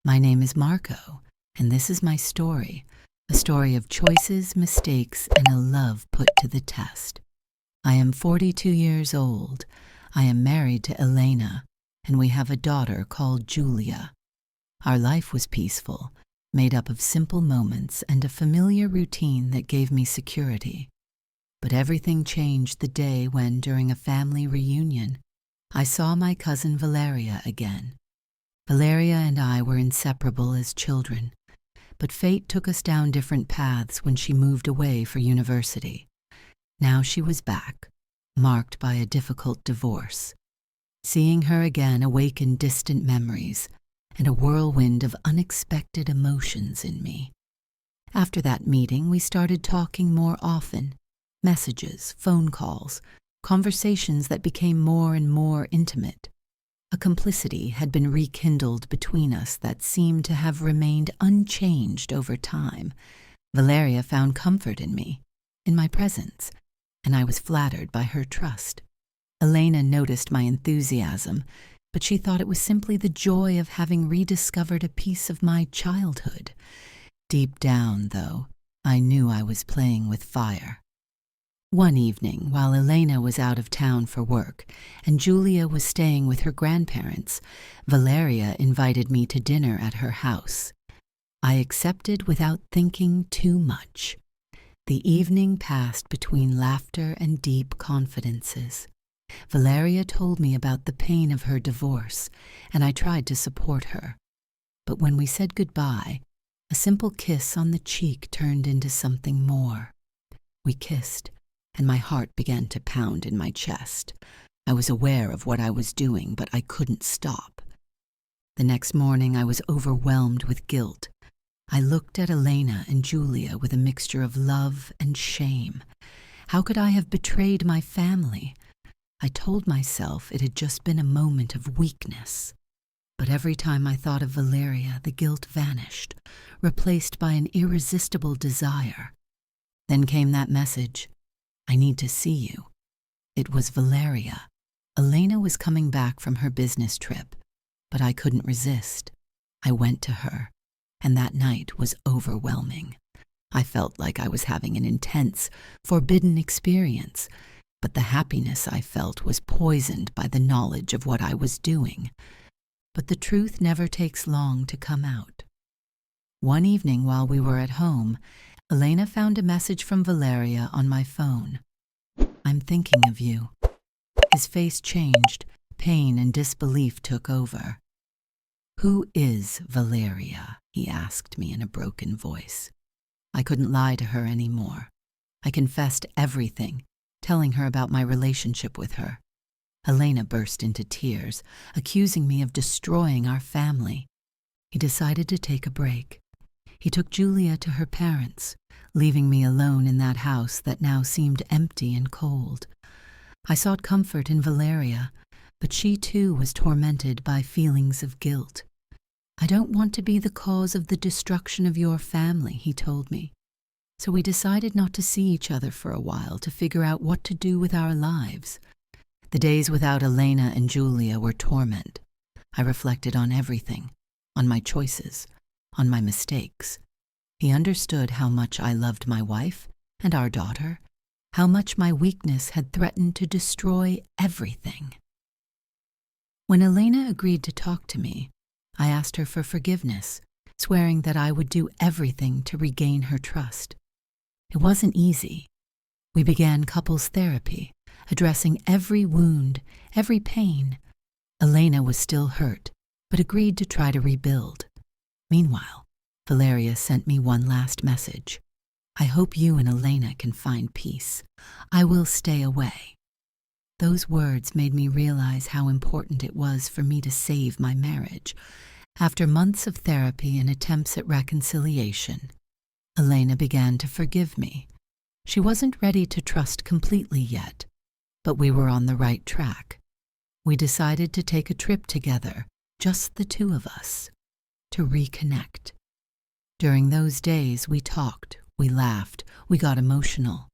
My name is Marco, and this is my story, a story of choices, mistakes, and a love put to the test. I am 42 years old. I am married to Elena, and we have a daughter called Julia. Our life was peaceful, made up of simple moments and a familiar routine that gave me security. But everything changed the day when, during a family reunion, I saw my cousin Valeria again. Valeria and I were inseparable as children, but fate took us down different paths when she moved away for university. Now she was back, marked by a difficult divorce. Seeing her again awakened distant memories and a whirlwind of unexpected emotions in me. After that meeting, we started talking more often. Messages, phone calls, conversations that became more and more intimate. A complicity had been rekindled between us that seemed to have remained unchanged over time. Valeria found comfort in me, in my presence, and I was flattered by her trust. Elena noticed my enthusiasm, but she thought it was simply the joy of having rediscovered a piece of my childhood. Deep down, though, I knew I was playing with fire. One evening, while Elena was out of town for work and Julia was staying with her grandparents, Valeria invited me to dinner at her house. I accepted without thinking too much. The evening passed between laughter and deep confidences. Valeria told me about the pain of her divorce, and I tried to support her. But when we said goodbye, a simple kiss on the cheek turned into something more. We kissed, and my heart began to pound in my chest. I was aware of what I was doing, but I couldn't stop. The next morning, I was overwhelmed with guilt. I looked at Elena and Julia with a mixture of love and shame. How could I have betrayed my family? I told myself it had just been a moment of weakness. But every time I thought of Valeria, the guilt vanished, replaced by an irresistible desire. Then came that message. I need to see you. It was Valeria. Elena was coming back from her business trip, but I couldn't resist. I went to her, and that night was overwhelming. I felt like I was having an intense, forbidden experience, but the happiness I felt was poisoned by the knowledge of what I was doing. But the truth never takes long to come out. One evening while we were at home, Elena found a message from Valeria on my phone. "I'm thinking of you." His face changed. Pain and disbelief took over. "Who is Valeria?" he asked me in a broken voice. I couldn't lie to her anymore. I confessed everything, telling her about my relationship with her. Elena burst into tears, accusing me of destroying our family. He decided to take a break. He took Julia to her parents, leaving me alone in that house that now seemed empty and cold. I sought comfort in Valeria, but she too was tormented by feelings of guilt. "I don't want to be the cause of the destruction of your family," he told me. So we decided not to see each other for a while to figure out what to do with our lives. The days without Elena and Julia were torment. I reflected on everything, on my choices, on my mistakes. He understood how much I loved my wife and our daughter, how much my weakness had threatened to destroy everything. When Elena agreed to talk to me, I asked her for forgiveness, swearing that I would do everything to regain her trust. It wasn't easy. We began couples therapy, addressing every wound, every pain. Elena was still hurt, but agreed to try to rebuild. Meanwhile, Valeria sent me one last message. "I hope you and Elena can find peace. I will stay away." Those words made me realize how important it was for me to save my marriage. After months of therapy and attempts at reconciliation, Elena began to forgive me. She wasn't ready to trust completely yet, but we were on the right track. We decided to take a trip together, just the two of us, to reconnect. During those days, we talked, we laughed, we got emotional.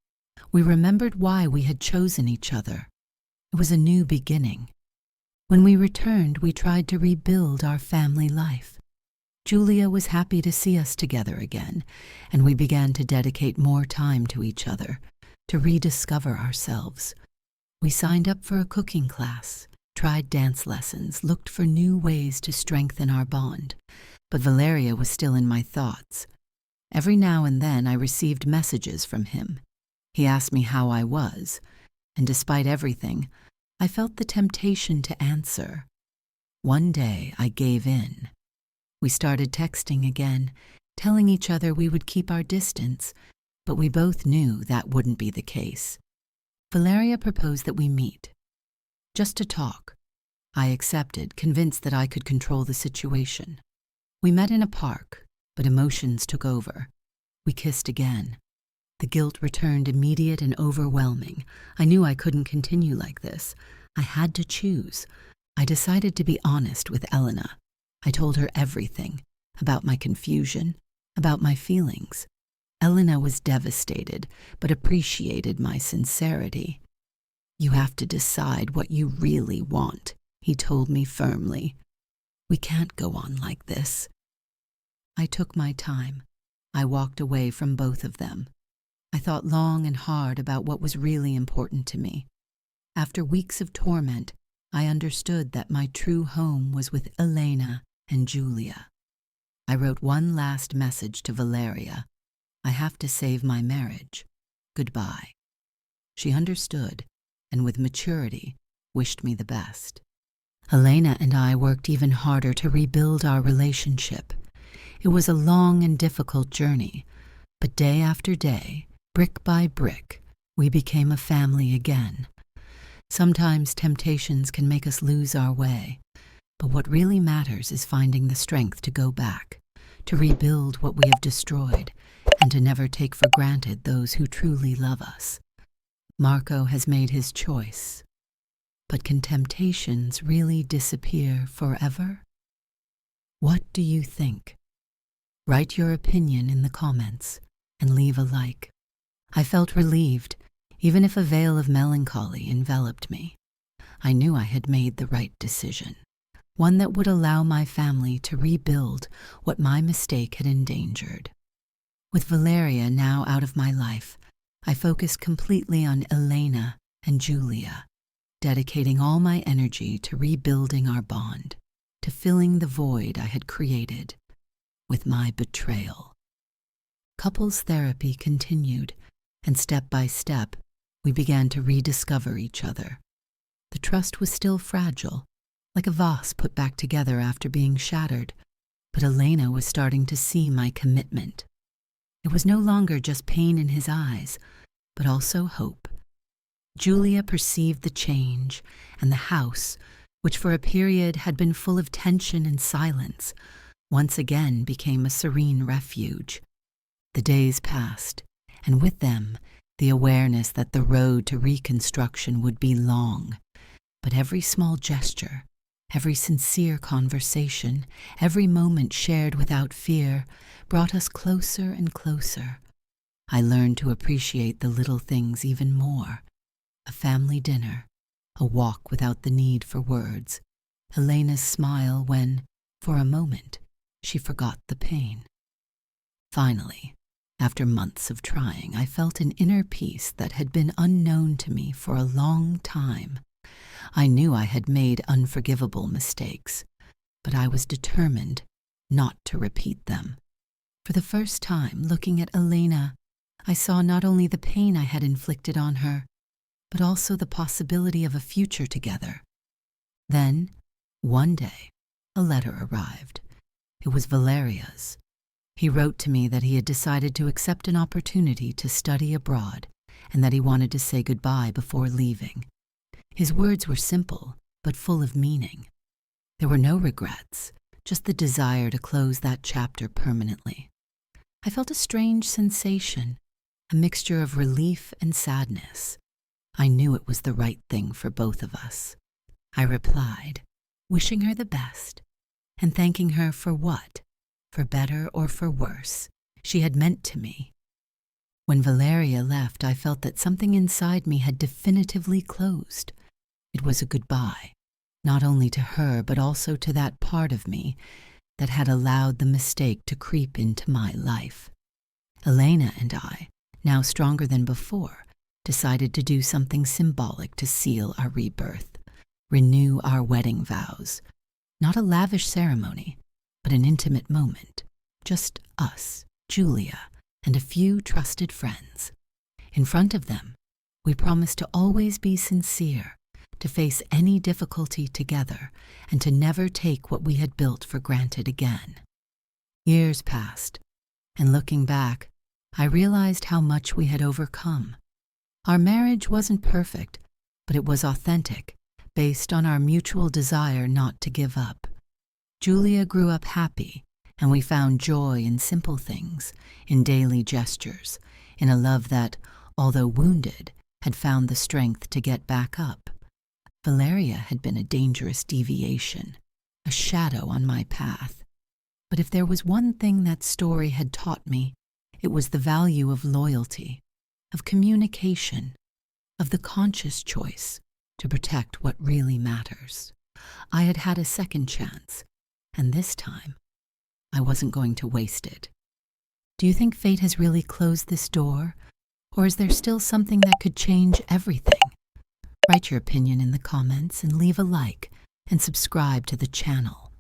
We remembered why we had chosen each other. It was a new beginning. When we returned, we tried to rebuild our family life. Julia was happy to see us together again, and we began to dedicate more time to each other, to rediscover ourselves. We signed up for a cooking class, tried dance lessons, looked for new ways to strengthen our bond. But Valeria was still in my thoughts. Every now and then I received messages from him. He asked me how I was, and despite everything, I felt the temptation to answer. One day I gave in. We started texting again, telling each other we would keep our distance, but we both knew that wouldn't be the case. Valeria proposed that we meet, just to talk. I accepted, convinced that I could control the situation. We met in a park, but emotions took over. We kissed again. The guilt returned, immediate and overwhelming. I knew I couldn't continue like this. I had to choose. I decided to be honest with Elena. I told her everything, about my confusion, about my feelings. Elena was devastated, but appreciated my sincerity. "You have to decide what you really want," he told me firmly. "We can't go on like this." I took my time. I walked away from both of them. I thought long and hard about what was really important to me. After weeks of torment, I understood that my true home was with Elena and Julia. I wrote one last message to Valeria. "I have to save my marriage. Goodbye." She understood, and with maturity, wished me the best. Elena and I worked even harder to rebuild our relationship. It was a long and difficult journey, but day after day, brick by brick, we became a family again. Sometimes temptations can make us lose our way, but what really matters is finding the strength to go back, to rebuild what we have destroyed, and to never take for granted those who truly love us. Marco has made his choice, but can temptations really disappear forever? What do you think? Write your opinion in the comments and leave a like. I felt relieved, even if a veil of melancholy enveloped me. I knew I had made the right decision, one that would allow my family to rebuild what my mistake had endangered. With Valeria now out of my life, I focused completely on Elena and Julia, dedicating all my energy to rebuilding our bond, to filling the void I had created with my betrayal. Couples therapy continued, and step by step, we began to rediscover each other. The trust was still fragile, like a vase put back together after being shattered, but Elena was starting to see my commitment. It was no longer just pain in his eyes, but also hope. Julia perceived the change, and the house, which for a period had been full of tension and silence, once again became a serene refuge. The days passed, and with them, the awareness that the road to reconstruction would be long. But every small gesture, every sincere conversation, every moment shared without fear, brought us closer and closer. I learned to appreciate the little things even more. A family dinner, a walk without the need for words, Elena's smile when, for a moment, she forgot the pain. Finally, after months of trying, I felt an inner peace that had been unknown to me for a long time. I knew I had made unforgivable mistakes, but I was determined not to repeat them. For the first time, looking at Elena, I saw not only the pain I had inflicted on her, but also the possibility of a future together. Then, one day, a letter arrived. It was Valeria's. He wrote to me that he had decided to accept an opportunity to study abroad and that he wanted to say goodbye before leaving. His words were simple, but full of meaning. There were no regrets, just the desire to close that chapter permanently. I felt a strange sensation, a mixture of relief and sadness. I knew it was the right thing for both of us. I replied, wishing her the best, and thanking her for what, for better or for worse, she had meant to me. When Valeria left, I felt that something inside me had definitively closed. It was a goodbye, not only to her but also to that part of me that had allowed the mistake to creep into my life. Elena and I, now stronger than before, decided to do something symbolic to seal our rebirth, renew our wedding vows. Not a lavish ceremony, but an intimate moment. Just us, Julia, and a few trusted friends. In front of them, we promised to always be sincere, to face any difficulty together, and to never take what we had built for granted again. Years passed, and looking back, I realized how much we had overcome. Our marriage wasn't perfect, but it was authentic, based on our mutual desire not to give up. Julia grew up happy, and we found joy in simple things, in daily gestures, in a love that, although wounded, had found the strength to get back up. Valeria had been a dangerous deviation, a shadow on my path. But if there was one thing that story had taught me, it was the value of loyalty, of communication, of the conscious choice to protect what really matters. I had had a second chance, and this time, I wasn't going to waste it. Do you think fate has really closed this door, or is there still something that could change everything? Write your opinion in the comments and leave a like and subscribe to the channel.